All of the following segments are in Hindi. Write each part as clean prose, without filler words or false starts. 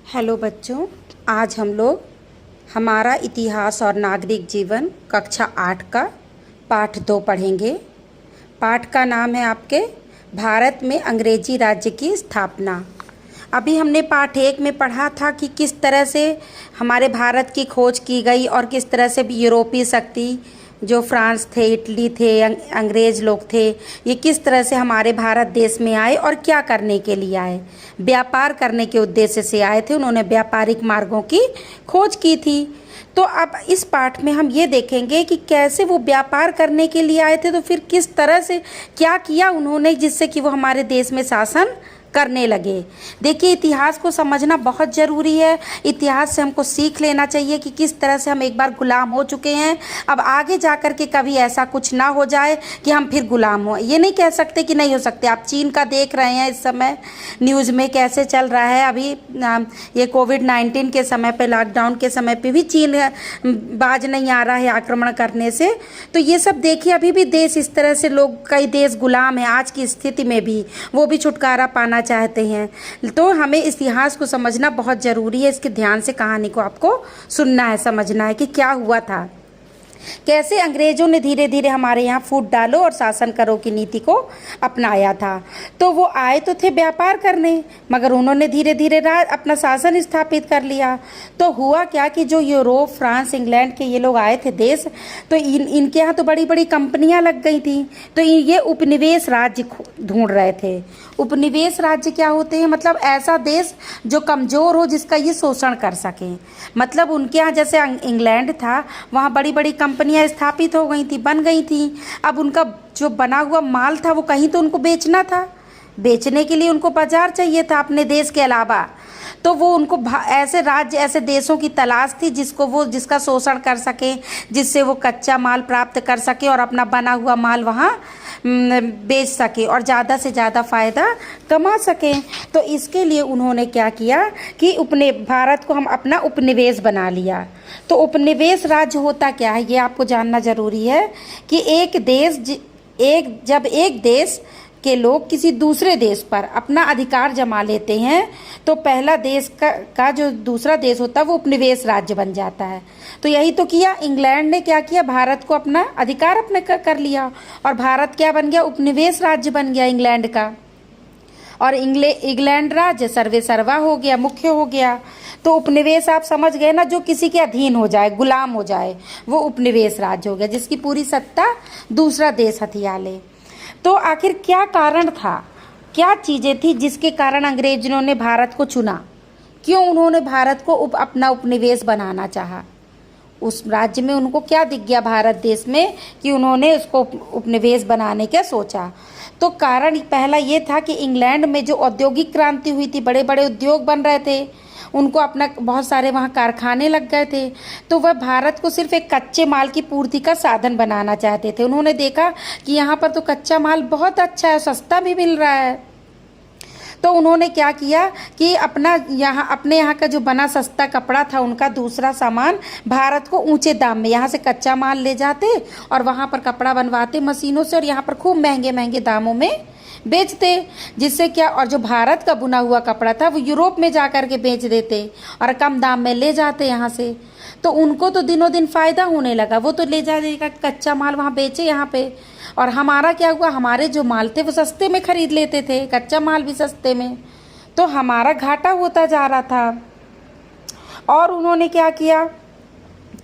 हेलो बच्चों, आज हम लोग हमारा इतिहास और नागरिक जीवन कक्षा 8 का पाठ 2 पढ़ेंगे। पाठ का नाम है आपके भारत में अंग्रेजी राज्य की स्थापना। अभी हमने पाठ 1 में पढ़ा था कि किस तरह से हमारे भारत की खोज की गई और किस तरह से भी यूरोपीय शक्ति जो फ्रांस थे, इटली थे, अंग्रेज़ लोग थे, ये किस तरह से हमारे भारत देश में आए और क्या करने के लिए आए। व्यापार करने के उद्देश्य से आए थे, उन्होंने व्यापारिक मार्गों की खोज की थी। तो अब इस पाठ में हम ये देखेंगे कि कैसे वो व्यापार करने के लिए आए थे, तो फिर किस तरह से क्या किया उन्होंने जिससे कि वो हमारे देश में शासन करने लगे। देखिए, इतिहास को समझना बहुत ज़रूरी है। इतिहास से हमको सीख लेना चाहिए कि किस तरह से हम एक बार गुलाम हो चुके हैं, अब आगे जा कर के कभी ऐसा कुछ ना हो जाए कि हम फिर गुलाम हो। ये नहीं कह सकते कि नहीं हो सकते। आप चीन का देख रहे हैं इस समय न्यूज़ में कैसे चल रहा है। अभी ये कोविड-19 के समय पे, लॉकडाउन के समय पे भी चीन बाज नहीं आ रहा है आक्रमण करने से। तो ये सब देखिए, अभी भी देश इस तरह से लोग, कई देश गुलाम हैं आज की स्थिति में भी, वो भी छुटकारा पाना चाहते हैं। तो हमें इतिहास को समझना बहुत ज़रूरी है। इसके ध्यान से कहानी को आपको सुनना है, समझना है कि क्या हुआ था, कैसे अंग्रेज़ों ने धीरे धीरे हमारे यहाँ फूट डालो और शासन करो की नीति को अपनाया था। तो वो आए तो थे व्यापार करने, मगर उन्होंने धीरे धीरे अपना शासन स्थापित कर लिया। तो हुआ क्या कि जो यूरोप, फ्रांस, इंग्लैंड के ये लोग आए थे देश, तो इनके यहाँ तो बड़ी बड़ी कंपनियाँ लग गई थी। तो ये उपनिवेश राज्य ढूंढ रहे थे। उपनिवेश राज्य क्या होते हैं? मतलब ऐसा देश जो कमज़ोर हो, जिसका ये शोषण कर सके। मतलब उनके यहाँ जैसे इंग्लैंड था, वहाँ बड़ी बड़ी कंपनियां स्थापित हो गई थी, बन गई थी। अब उनका जो बना हुआ माल था वो कहीं तो उनको बेचना था। बेचने के लिए उनको बाजार चाहिए था अपने देश के अलावा। तो वो उनको ऐसे राज्य, ऐसे देशों की तलाश थी जिसका शोषण कर सके, जिससे वो कच्चा माल प्राप्त कर सके और अपना बना हुआ माल वहाँ बेच सके और ज़्यादा से ज़्यादा फ़ायदा कमा सकें। तो इसके लिए उन्होंने क्या किया कि भारत को हम अपना उपनिवेश बना लिया। तो उपनिवेश राज्य होता क्या है, ये आपको जानना ज़रूरी है कि जब एक देश के लोग किसी दूसरे देश पर अपना अधिकार जमा लेते हैं, तो पहला देश का जो दूसरा देश होता है वो उपनिवेश राज्य बन जाता है। तो यही तो किया इंग्लैंड ने, क्या किया, भारत को अपना अधिकार अपने कर लिया और भारत क्या बन गया, उपनिवेश राज्य बन गया इंग्लैंड का। और इंग्लैंड राज्य सर्वे सर्वा हो गया, मुख्य हो गया। तो उपनिवेश आप समझ गए ना, जो किसी के अधीन हो जाए, गुलाम हो जाए, वो उपनिवेश राज्य हो गया, जिसकी पूरी सत्ता दूसरा देश हथिया ले। तो आखिर क्या कारण था, क्या चीज़ें थी जिसके कारण अंग्रेजों ने भारत को चुना? क्यों उन्होंने भारत को अपना उपनिवेश बनाना चाहा? उस राज्य में उनको क्या दिख गया भारत देश में कि उन्होंने उसको उपनिवेश बनाने का सोचा? तो कारण पहला ये था कि इंग्लैंड में जो औद्योगिक क्रांति हुई थी, बड़े बड़े उद्योग बन रहे थे, उनको अपना बहुत सारे वहाँ कारखाने लग गए थे। तो वह भारत को सिर्फ एक कच्चे माल की पूर्ति का साधन बनाना चाहते थे। उन्होंने देखा कि यहाँ पर तो कच्चा माल बहुत अच्छा है, सस्ता भी मिल रहा है। तो उन्होंने क्या किया कि अपने यहाँ का जो बना सस्ता कपड़ा था, उनका दूसरा सामान भारत को ऊंचे दाम में, यहाँ से कच्चा माल ले जाते और वहाँ पर कपड़ा बनवाते मशीनों से और यहाँ पर खूब महंगे महंगे दामों में बेचते। जिससे क्या, और जो भारत का बुना हुआ कपड़ा था वो यूरोप में जा कर के बेच देते और कम दाम में ले जाते यहाँ से। तो उनको तो दिनों दिन फ़ायदा होने लगा, वो तो ले जाएगा कच्चा माल वहाँ बेचे यहाँ पे। और हमारा क्या हुआ, हमारे जो माल थे वो सस्ते में ख़रीद लेते थे, कच्चा माल भी सस्ते में। तो हमारा घाटा होता जा रहा था। और उन्होंने क्या किया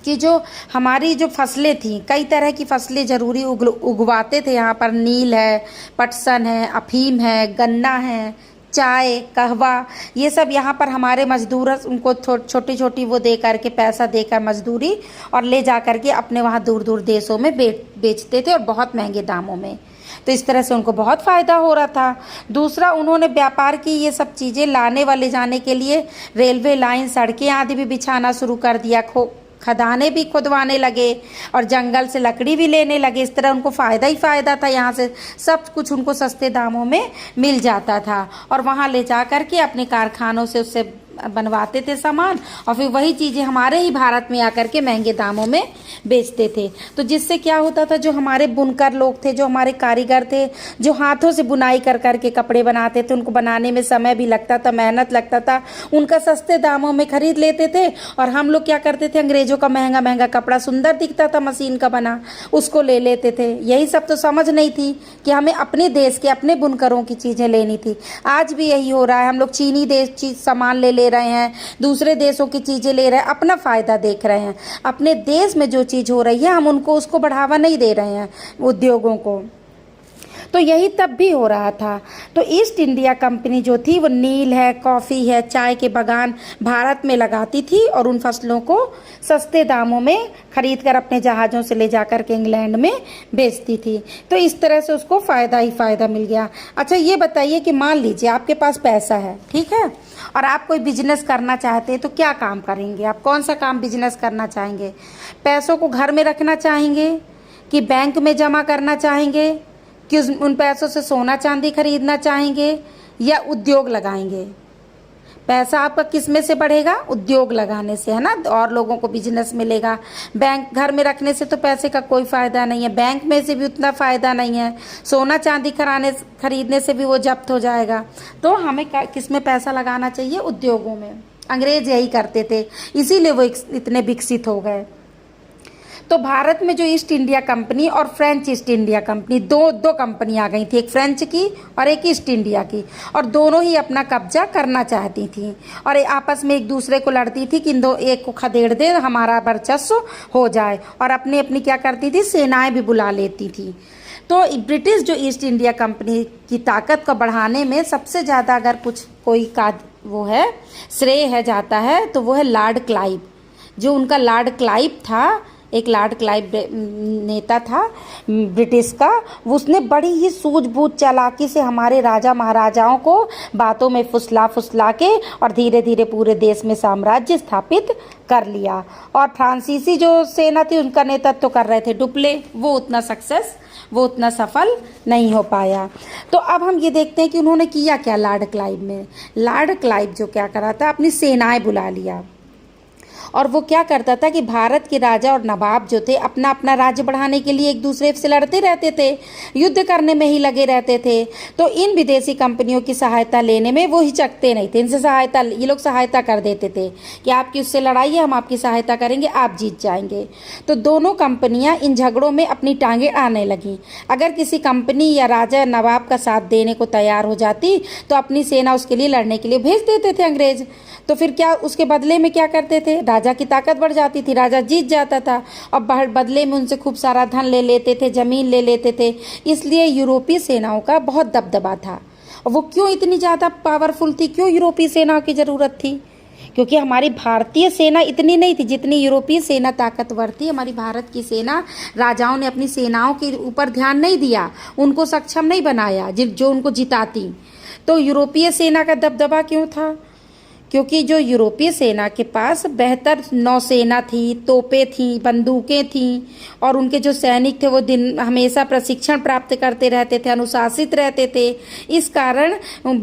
कि जो हमारी जो फसलें थी, कई तरह की फसलें ज़रूरी उगवाते थे यहाँ पर। नील है, पटसन है, अफीम है, गन्ना है, चाय, कहवा, ये सब यहाँ पर हमारे मजदूर उनको छोटी छोटी वो दे करके, पैसा देकर मजदूरी, और ले जा कर के अपने वहाँ दूर दूर देशों में बेचते थे और बहुत महंगे दामों में। तो इस तरह से उनको बहुत फ़ायदा हो रहा था। दूसरा, उन्होंने व्यापार की ये सब चीज़ें लाने वाले जाने के लिए रेलवे लाइन, सड़कें आदि भी बिछाना शुरू कर दिया, खदानें भी खुदवाने लगे और जंगल से लकड़ी भी लेने लगे। इस तरह उनको फ़ायदा ही फ़ायदा था, यहाँ से सब कुछ उनको सस्ते दामों में मिल जाता था और वहाँ ले जा कर के अपने कारखानों से उससे बनवाते थे सामान और फिर वही चीज़ें हमारे ही भारत में आकर के महंगे दामों में बेचते थे। तो जिससे क्या होता था, जो हमारे बुनकर लोग थे, जो हमारे कारीगर थे, जो हाथों से बुनाई कर कर के कपड़े बनाते थे, उनको बनाने में समय भी लगता था, मेहनत लगता था, उनका सस्ते दामों में खरीद लेते थे। और हम लोग क्या करते थे, अंग्रेजों का महंगा महंगा कपड़ा सुंदर दिखता था मशीन का बना, उसको ले लेते थे। यही सब तो समझ नहीं थी कि हमें अपने देश के अपने बुनकरों की चीज़ें लेनी थी। आज भी यही हो रहा है, हम लोग चीनी देश चीज सामान ले रहे हैं, दूसरे देशों की चीज़ें ले रहे हैं, अपना फ़ायदा देख रहे हैं। अपने देश में जो चीज़ हो रही है हम उनको उसको बढ़ावा नहीं दे रहे हैं, उद्योगों को। तो यही तब भी हो रहा था। तो ईस्ट इंडिया कंपनी जो थी वो नील है, कॉफ़ी है, चाय के बागान भारत में लगाती थी और उन फसलों को सस्ते दामों में खरीद कर अपने जहाज़ों से ले जाकर के इंग्लैंड में बेचती थी। तो इस तरह से उसको फ़ायदा ही फ़ायदा मिल गया। अच्छा ये बताइए कि मान लीजिए आपके पास पैसा है, ठीक है, और आप कोई बिजनेस करना चाहते हैं, तो क्या काम करेंगे आप? कौन सा काम बिजनेस करना चाहेंगे? पैसों को घर में रखना चाहेंगे कि बैंक में जमा करना चाहेंगे कि उन पैसों से सोना चांदी खरीदना चाहेंगे या उद्योग लगाएंगे? पैसा आपका किस में से बढ़ेगा? उद्योग लगाने से, है ना, और लोगों को बिजनेस मिलेगा। बैंक घर में रखने से तो पैसे का कोई फ़ायदा नहीं है, बैंक में से भी उतना फ़ायदा नहीं है, सोना चांदी खरीदने से भी वो जब्त हो जाएगा। तो हमें किस में पैसा लगाना चाहिए? उद्योगों में। अंग्रेज यही करते थे, इसीलिए वो इतने विकसित हो गए। तो भारत में जो ईस्ट इंडिया कंपनी और फ्रेंच ईस्ट इंडिया कंपनी, दो कंपनी आ गई थी, एक फ्रेंच की और एक ईस्ट इंडिया की, और दोनों ही अपना कब्जा करना चाहती थी और आपस में एक दूसरे को लड़ती थी कि इन दो एक को खदेड़ दे, हमारा वर्चस्व हो जाए, और अपनी अपनी क्या करती थी, सेनाएं भी बुला लेती थी। तो ब्रिटिश जो ईस्ट इंडिया कंपनी की ताकत को बढ़ाने में सबसे ज़्यादा अगर कुछ कोई का वो है श्रेय है जाता है तो वो है लॉर्ड क्लाइव। जो उनका लॉर्ड क्लाइव था, एक लॉर्ड क्लाइव नेता था ब्रिटिश का, उसने बड़ी ही सूझबूझ चालाकी से हमारे राजा महाराजाओं को बातों में फुसला के और धीरे धीरे पूरे देश में साम्राज्य स्थापित कर लिया। और फ्रांसीसी जो सेना थी उनका नेतृत्व कर रहे थे डुप्ले, वो उतना सफल नहीं हो पाया। तो अब हम ये देखते हैं कि उन्होंने किया क्या लॉर्ड क्लाइव में। लॉर्ड क्लाइव जो क्या करा था, अपनी सेनाएं बुला लिया और वो क्या करता था कि भारत के राजा और नवाब जो थे अपना अपना राज्य बढ़ाने के लिए एक दूसरे से लड़ते रहते थे, युद्ध करने में ही लगे रहते थे। तो इन विदेशी कंपनियों की सहायता लेने में वो हिचकते नहीं थे, ये लोग सहायता कर देते थे कि आपकी उससे लड़ाई है, हम आपकी सहायता करेंगे, आप जीत जाएंगे। तो दोनों कंपनियां इन झगड़ों में अपनी टांगें आने लगीं। अगर किसी कंपनी या राजा नवाब का साथ देने को तैयार हो जाती तो अपनी सेना उसके लिए लड़ने के लिए भेज देते थे अंग्रेज। तो फिर क्या उसके बदले में क्या करते थे, राजा की ताकत बढ़ जाती थी, राजा जीत जाता था और बदले में उनसे खूब सारा धन ले लेते थे, जमीन ले लेते थे। इसलिए यूरोपीय सेनाओं का बहुत दबदबा था। और वो क्यों इतनी ज़्यादा पावरफुल थी, क्यों यूरोपीय सेनाओं की ज़रूरत थी? क्योंकि हमारी भारतीय सेना इतनी नहीं थी जितनी यूरोपीय सेना ताकतवर थी। हमारी भारत की सेना, राजाओं ने अपनी सेनाओं के ऊपर ध्यान नहीं दिया, उनको सक्षम नहीं बनाया जो उनको जिताती। तो यूरोपीय सेना का दबदबा क्यों था? क्योंकि जो यूरोपीय सेना के पास बेहतर नौसेना थी, तोपें थीं, बंदूकें थीं, और उनके जो सैनिक थे वो हमेशा प्रशिक्षण प्राप्त करते रहते थे, अनुशासित रहते थे। इस कारण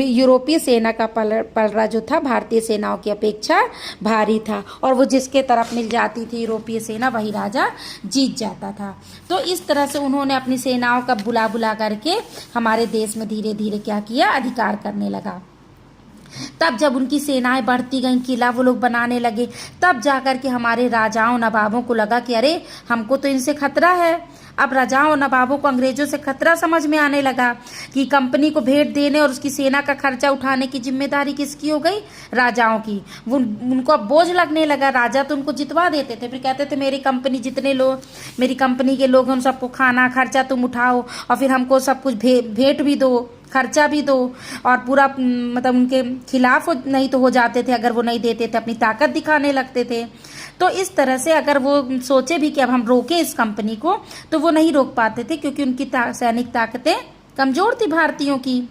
यूरोपीय सेना का पलड़ा जो था भारतीय सेनाओं की अपेक्षा भारी था, और वो जिसके तरफ मिल जाती थी यूरोपीय सेना वही राजा जीत जाता था। तो इस तरह से उन्होंने अपनी सेनाओं का बुला करके हमारे देश में धीरे धीरे क्या किया, अधिकार करने लगा। तब जब उनकी सेनाएं बढ़ती गईं, किला वो लोग बनाने लगे, तब जाकर के हमारे राजाओं नवाबों को लगा कि अरे हमको तो इनसे खतरा है। अब राजाओं नवाबों को अंग्रेजों से खतरा समझ में आने लगा कि कंपनी को भेंट देने और उसकी सेना का खर्चा उठाने की जिम्मेदारी किसकी हो गई, राजाओं की। वो उनको अब बोझ लगने लगा। राजा तो उनको जितवा देते थे, फिर कहते थे मेरी कंपनी जितने लोग, मेरी कंपनी के लोग, उन सबको खाना खर्चा तुम उठाओ और फिर हमको सब कुछ भेंट भी दो, खर्चा भी दो, और पूरा मतलब उनके खिलाफ नहीं तो हो जाते थे अगर वो नहीं देते थे, अपनी ताकत दिखाने लगते थे। तो इस तरह से अगर वो सोचे भी कि अब हम रोकें इस कंपनी को तो वो नहीं रोक पाते थे, क्योंकि उनकी सैनिक ताकतें कमज़ोर थी भारतीयों की।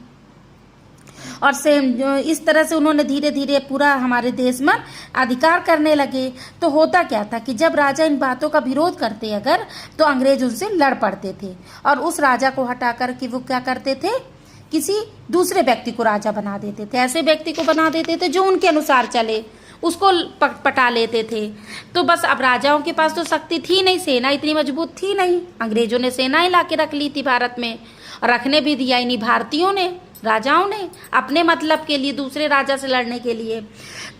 और इस तरह से उन्होंने धीरे धीरे पूरा हमारे देश में अधिकार करने लगे। तो होता क्या था कि जब राजा इन बातों का विरोध करते अगर, तो अंग्रेज उनसे लड़ पड़ते थे और उस राजा को हटा कर के वो क्या करते थे किसी दूसरे व्यक्ति को राजा बना देते थे, ऐसे व्यक्ति को बना देते थे जो उनके अनुसार चले, उसको पटा लेते थे। तो बस अब राजाओं के पास तो शक्ति थी नहीं, सेना इतनी मजबूत थी नहीं। अंग्रेजों ने सेना ही ला के रख ली थी भारत में, और रखने भी दिया ही नहीं भारतीयों ने, राजाओं ने, अपने मतलब के लिए, दूसरे राजा से लड़ने के लिए।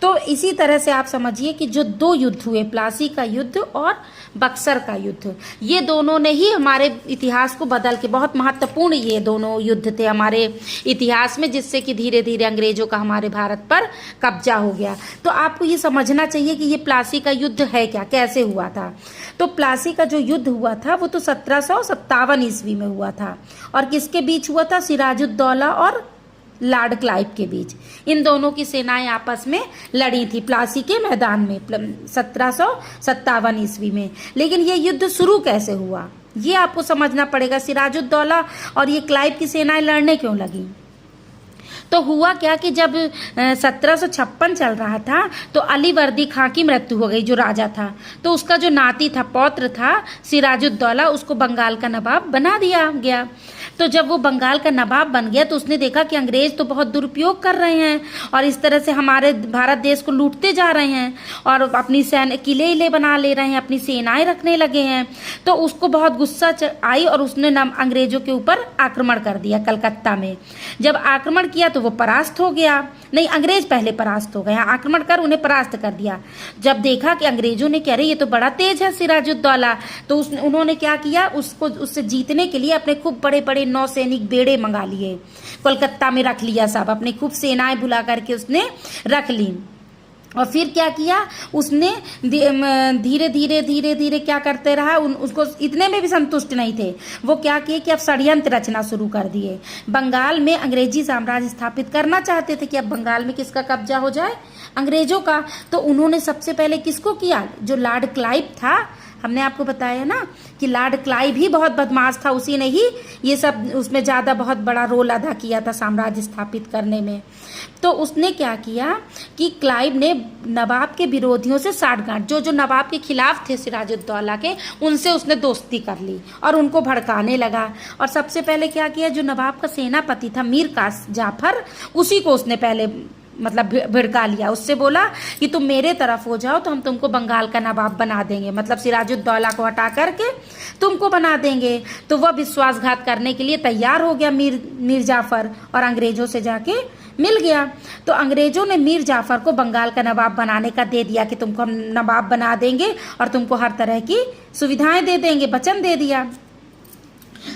तो इसी तरह से आप समझिए कि जो दो युद्ध हुए, प्लासी का युद्ध और बक्सर का युद्ध, ये दोनों ने ही हमारे इतिहास को बदल के, बहुत महत्वपूर्ण ये दोनों युद्ध थे हमारे इतिहास में, जिससे कि धीरे धीरे अंग्रेजों का हमारे भारत पर कब्जा हो गया। तो आपको ये समझना चाहिए कि ये प्लासी का युद्ध है क्या, कैसे हुआ था। तो प्लासी का जो युद्ध हुआ था वो तो 1757 ईस्वी में हुआ था, और किसके बीच हुआ था? सिराजुद्दौला और लॉर्ड क्लाइव के बीच। इन दोनों की सेनाएं आपस में लड़ी थी प्लासी के मैदान में 1757 ईस्वी में। लेकिन ये युद्ध शुरू कैसे हुआ, ये आपको समझना पड़ेगा। सिराजुद्दौला और ये क्लाइव की सेनाएं लड़ने क्यों लगी? तो हुआ क्या कि जब 1756 चल रहा था तो अली वर्दी खां की मृत्यु हो गई, जो राजा था। तो उसका जो नाती था, पौत्र था सिराजुद्दौला, उसको बंगाल का नवाब बना दिया गया। तो जब वो बंगाल का नवाब बन गया तो उसने देखा कि अंग्रेज तो बहुत दुरुपयोग कर रहे हैं और इस तरह से हमारे भारत देश को लूटते जा रहे हैं और अपनी किले बना ले रहे हैं, अपनी सेनाएं रखने लगे हैं। तो उसको बहुत गुस्सा आई और उसने अंग्रेजों के ऊपर आक्रमण कर दिया कलकत्ता में। जब आक्रमण किया तो वो परास्त हो गया, नहीं अंग्रेज पहले परास्त हो गए, आक्रमण कर उन्हें परास्त कर दिया। जब देखा कि अंग्रेजों ने कह रहे ये तो बड़ा तेज है सिराजुद्दौला, तो उन्होंने क्या किया, उससे जीतने के लिए अपने खूब बड़े बड़े नौसैनिक बेड़े मंगा लिए, कोलकाता में रख लिया सब, अपनी खूब सेनाएं बुला करके उसने रख ली। और फिर क्या किया उसने, धीरे धीरे धीरे धीरे क्या करते रहा, उसको इतने में भी संतुष्ट नहीं थे। वो क्या किए कि अब षड्यंत्र रचना शुरू कर दिए। बंगाल में अंग्रेजी साम्राज्य स्थापित करना चाहते थे कि अब बंगाल में किसका कब्जा हो जाए, अंग्रेजों का। तो उन्होंने सबसे पहले किसको किया, जो लॉर्ड क्लाइव था, हमने आपको बताया ना कि लॉर्ड क्लाइव ही बहुत बदमाश था, उसी ने ही ये सब उसमें ज़्यादा बहुत बड़ा रोल अदा किया था साम्राज्य स्थापित करने में। तो उसने क्या किया कि क्लाइव ने नवाब के विरोधियों से साठगांठ, जो नवाब के खिलाफ थे सिराजुद्दौला के, उनसे उसने दोस्ती कर ली और उनको भड़काने लगा। और सबसे पहले क्या किया, जो नवाब का सेनापति था मीर कास जाफर, उसी को उसने पहले मतलब भिड़का लिया। उससे बोला कि तुम मेरे तरफ हो जाओ तो हम तुमको बंगाल का नवाब बना देंगे, मतलब सिराजुद्दौला को हटा करके तुमको बना देंगे। तो वह विश्वासघात करने के लिए तैयार हो गया मीर जाफर, और अंग्रेजों से जाके मिल गया। तो अंग्रेजों ने मीर जाफर को बंगाल का नवाब बनाने का दे दिया कि तुमको हम नवाब बना देंगे और तुमको हर तरह की सुविधाएं दे देंगे, वचन दे दिया।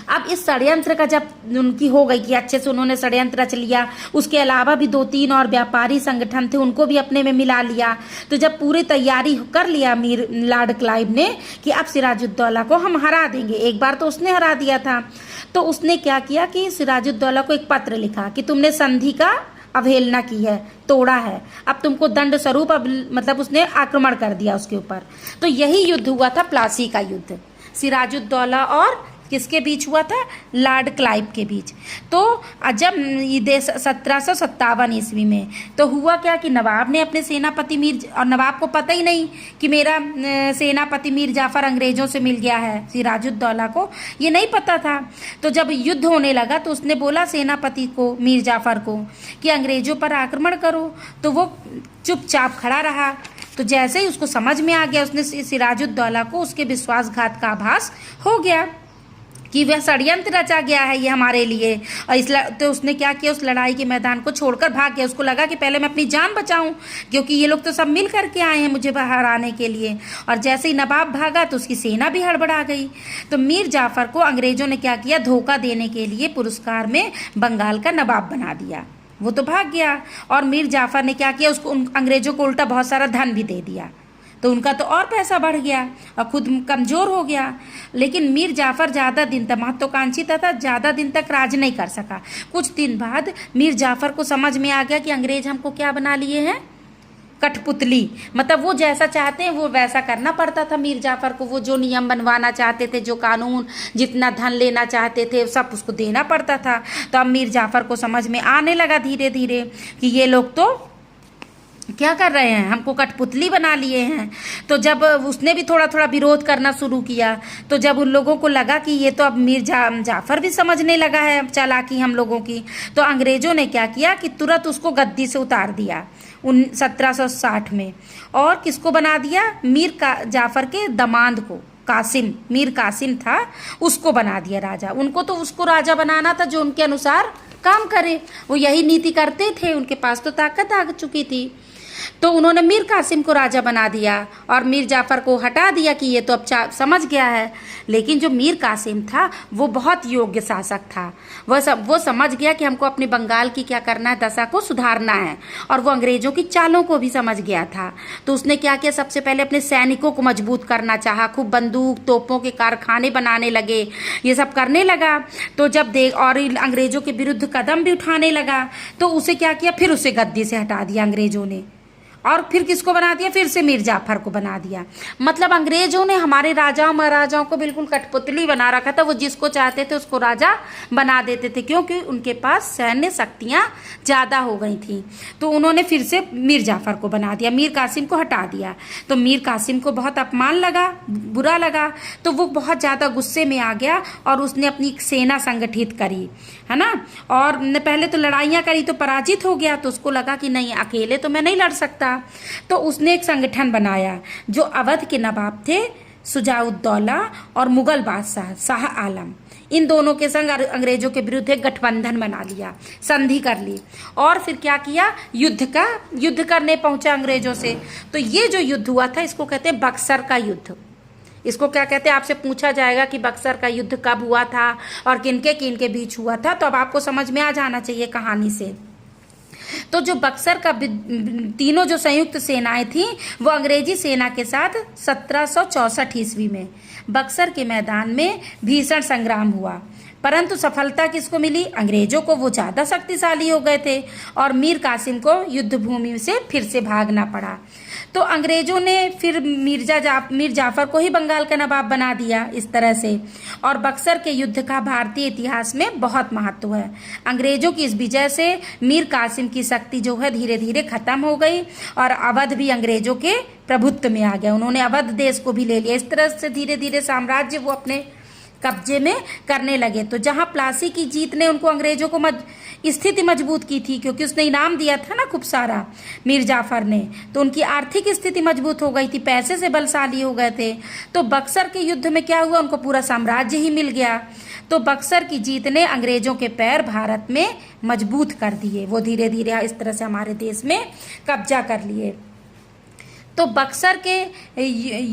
अब इस षड्यंत्र का जब उनकी हो गई कि अच्छे से उन्होंने षड्यंत्र रच लिया, उसके अलावा भी 2-3 और व्यापारी संगठन थे, उनको भी अपने में मिला लिया। तो जब पूरी तैयारी कर लिया लॉर्ड क्लाइव ने कि अब सिराजुद्दौला को हम हरा देंगे, एक बार तो उसने हरा दिया था, तो उसने क्या किया कि सिराजुद्दौला को एक पत्र लिखा कि तुमने संधि का अवहेलना की है, तोड़ा है, अब तुमको दंड स्वरूप, अब मतलब उसने आक्रमण कर दिया उसके ऊपर। तो यही युद्ध हुआ था, प्लासी का युद्ध, सिराजुद्दौला और किसके बीच हुआ था, लॉर्ड क्लाइव के बीच। तो जब 1757 ईस्वी में तो हुआ क्या कि नवाब ने अपने सेनापति और नवाब को पता ही नहीं कि मेरा सेनापति मीर जाफर अंग्रेजों से मिल गया है, सिराजुद्दौला को ये नहीं पता था। तो जब युद्ध होने लगा तो उसने बोला सेनापति को, मीर जाफर को, कि अंग्रेजों पर आक्रमण करो, तो वो चुपचाप खड़ा रहा। तो जैसे ही उसको समझ में आ गया, उसने सिराजुद्दौला को उसके विश्वासघात का आभास हो गया कि वह षड्यंत्र रचा गया है ये हमारे लिए, और तो उसने क्या किया, उस लड़ाई के मैदान को छोड़कर भाग गया। उसको लगा कि पहले मैं अपनी जान बचाऊं, क्योंकि ये लोग तो सब मिल करके आए हैं मुझे हराने के लिए। और जैसे ही नवाब भागा तो उसकी सेना भी हड़बड़ा गई। तो मीर जाफर को अंग्रेजों ने क्या किया, धोखा देने के लिए पुरस्कार में बंगाल का नवाब बना दिया। वो तो भाग गया, और मीर जाफर ने क्या किया, उसको अंग्रेजों को उल्टा बहुत सारा धन भी दे दिया। तो उनका तो और पैसा बढ़ गया और खुद कमज़ोर हो गया। लेकिन मीर जाफर ज़्यादा दिन तक महत्वाकांक्षी था, ज़्यादा दिन तक राज नहीं कर सका। कुछ दिन बाद मीर जाफर को समझ में आ गया कि अंग्रेज हमको क्या बना लिए हैं, कठपुतली। मतलब वो जैसा चाहते हैं वो वैसा करना पड़ता था मीर जाफर को। वो जो नियम बनवाना चाहते थे, जो कानून, जितना धन लेना चाहते थे, सब उसको देना पड़ता था। तो अब मीर जाफर को समझ में आने लगा धीरे धीरे कि ये लोग तो क्या कर रहे हैं, हमको कठपुतली बना लिए हैं। तो जब उसने भी थोड़ा थोड़ा विरोध करना शुरू किया, तो जब उन लोगों को लगा कि ये तो अब मीर जाफर भी समझने लगा है चालाकी हम लोगों की, तो अंग्रेजों ने क्या किया कि तुरंत उसको गद्दी से उतार दिया 1760 में। और किसको बना दिया, जाफर के दामाद को, कासिम, मीर कासिम था, उसको बना दिया राजा। उनको तो उसको राजा बनाना था जो उनके अनुसार काम करे, वो यही नीति करते थे, उनके पास तो ताकत आ चुकी थी। तो उन्होंने मीर कासिम को राजा बना दिया और मीर जाफर को हटा दिया कि ये तो अब समझ गया है। लेकिन जो मीर कासिम था वो बहुत योग्य शासक था। वो समझ गया कि हमको अपने बंगाल की क्या करना है, दशा को सुधारना है, और वो अंग्रेजों की चालों को भी समझ गया था। तो उसने क्या किया, सबसे पहले अपने सैनिकों को मजबूत करना चाहा, खूब बंदूक तोपों के कारखाने बनाने लगे, ये सब करने लगा। तो जब और अंग्रेजों के विरुद्ध कदम भी उठाने लगा, तो उसे क्या किया, फिर उसे गद्दी से हटा दिया अंग्रेजों ने। और फिर किसको बना दिया, फिर से मीर जाफर को बना दिया। मतलब अंग्रेजों ने हमारे राजाओं महाराजाओं को बिल्कुल कठपुतली बना रखा था। वो जिसको चाहते थे उसको राजा बना देते थे, क्योंकि उनके पास सैन्य शक्तियां ज़्यादा हो गई थी। तो उन्होंने फिर से मीर जाफर को बना दिया, मीर कासिम को हटा दिया। तो मीर कासिम को बहुत अपमान लगा, बुरा लगा, तो वो बहुत ज़्यादा गुस्से में आ गया और उसने अपनी सेना संगठित करी, है ना। और पहले तो लड़ाइयाँ करी तो पराजित हो गया, तो उसको लगा कि नहीं, अकेले तो मैं नहीं लड़ सकता। तो उसने एक संगठन बनाया। जो अवध के नवाब थे शुजाउद्दौला और मुगल बादशाह शाह आलम, इन दोनों के संग अंग्रेजों के विरुद्ध एक गठबंधन बना लिया, संधि कर ली। और फिर क्या किया, युद्ध करने पहुंचा अंग्रेजों से। तो ये जो युद्ध हुआ था इसको कहते हैं बक्सर का युद्ध। इसको क्या कहते हैं, आपसे पूछा जाएगा कि बक्सर का युद्ध कब हुआ था और किनके बीच हुआ था, तो अब आपको समझ में आ जाना चाहिए कहानी से। तो जो बक्सर का तीनों जो संयुक्त सेनाएं थी वो अंग्रेजी सेना के साथ 1764 ईस्वी में बक्सर के मैदान में भीषण संग्राम हुआ। परंतु सफलता किसको मिली, अंग्रेजों को। वो ज़्यादा शक्तिशाली हो गए थे और मीर कासिम को युद्ध भूमि से फिर से भागना पड़ा। तो अंग्रेजों ने फिर मीर जाफर को ही बंगाल का नवाब बना दिया इस तरह से। और बक्सर के युद्ध का भारतीय इतिहास में बहुत महत्व है। अंग्रेजों की इस विजय से मीर कासिम की शक्ति जो है धीरे धीरे खत्म हो गई और अवध भी अंग्रेजों के प्रभुत्व में आ गया। उन्होंने अवध देश को भी ले लिया। इस तरह से धीरे धीरे साम्राज्य वो अपने कब्जे में करने लगे। तो जहां प्लासी की जीत ने उनको अंग्रेजों को स्थिति मजबूत की थी, क्योंकि उसने इनाम दिया था ना खूब सारा मीर जाफर ने, तो उनकी आर्थिक स्थिति मजबूत हो गई थी, पैसे से बलशाली हो गए थे। तो बक्सर के युद्ध में क्या हुआ, उनको पूरा साम्राज्य ही मिल गया। तो बक्सर की जीत ने अंग्रेजों के पैर भारत में मजबूत कर दिए। वो धीरे धीरे इस तरह से हमारे देश में कब्जा कर लिए। तो बक्सर के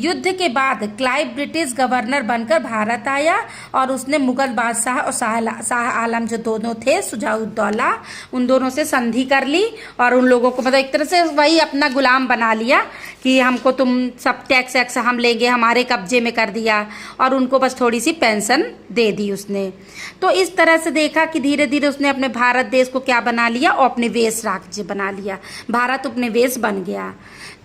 युद्ध के बाद क्लाइव ब्रिटिश गवर्नर बनकर भारत आया और उसने मुगल बादशाह और शाह आलम जो दोनों थे शुजाउद्दौला, उन दोनों से संधि कर ली और उन लोगों को मतलब एक तरह से वही अपना गुलाम बना लिया कि हमको तुम सब टैक्स हम लेंगे, हमारे कब्जे में कर दिया। और उनको बस थोड़ी सी पेंशन दे दी उसने। तो इस तरह से देखा कि धीरे धीरे उसने अपने भारत देश को क्या बना लिया, और उपनिवेश राज्य बना लिया। भारत उपनिवेश बन गया।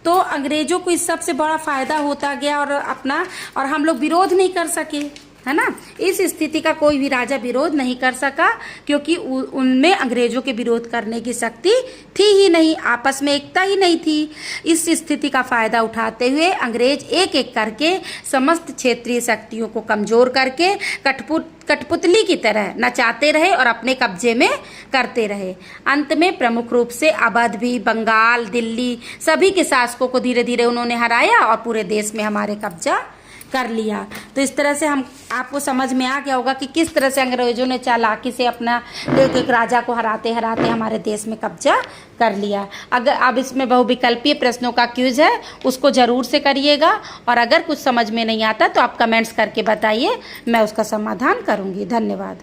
तो अंग्रेजों को इस सब से बड़ा फायदा होता गया और हम लोग विरोध नहीं कर सके, है ना। इस स्थिति का कोई भी राजा विरोध नहीं कर सका, क्योंकि उनमें अंग्रेजों के विरोध करने की शक्ति थी ही नहीं, आपस में एकता ही नहीं थी। इस स्थिति का फायदा उठाते हुए अंग्रेज एक एक करके समस्त क्षेत्रीय शक्तियों को कमजोर करके कठपुतली की तरह नचाते रहे और अपने कब्जे में करते रहे। अंत में प्रमुख रूप से अवध भी, बंगाल, दिल्ली, सभी के शासकों को धीरे धीरे उन्होंने हराया और पूरे देश में हमारे कब्जा कर लिया। तो इस तरह से आपको समझ में आ गया होगा कि किस तरह से अंग्रेजों ने चालाकी से अपना एक राजा को हराते हराते हमारे देश में कब्जा कर लिया। अगर अब इसमें बहुविकल्पीय प्रश्नों का क्विज है, उसको ज़रूर से करिएगा। और अगर कुछ समझ में नहीं आता तो आप कमेंट्स करके बताइए, मैं उसका समाधान करूँगी। धन्यवाद।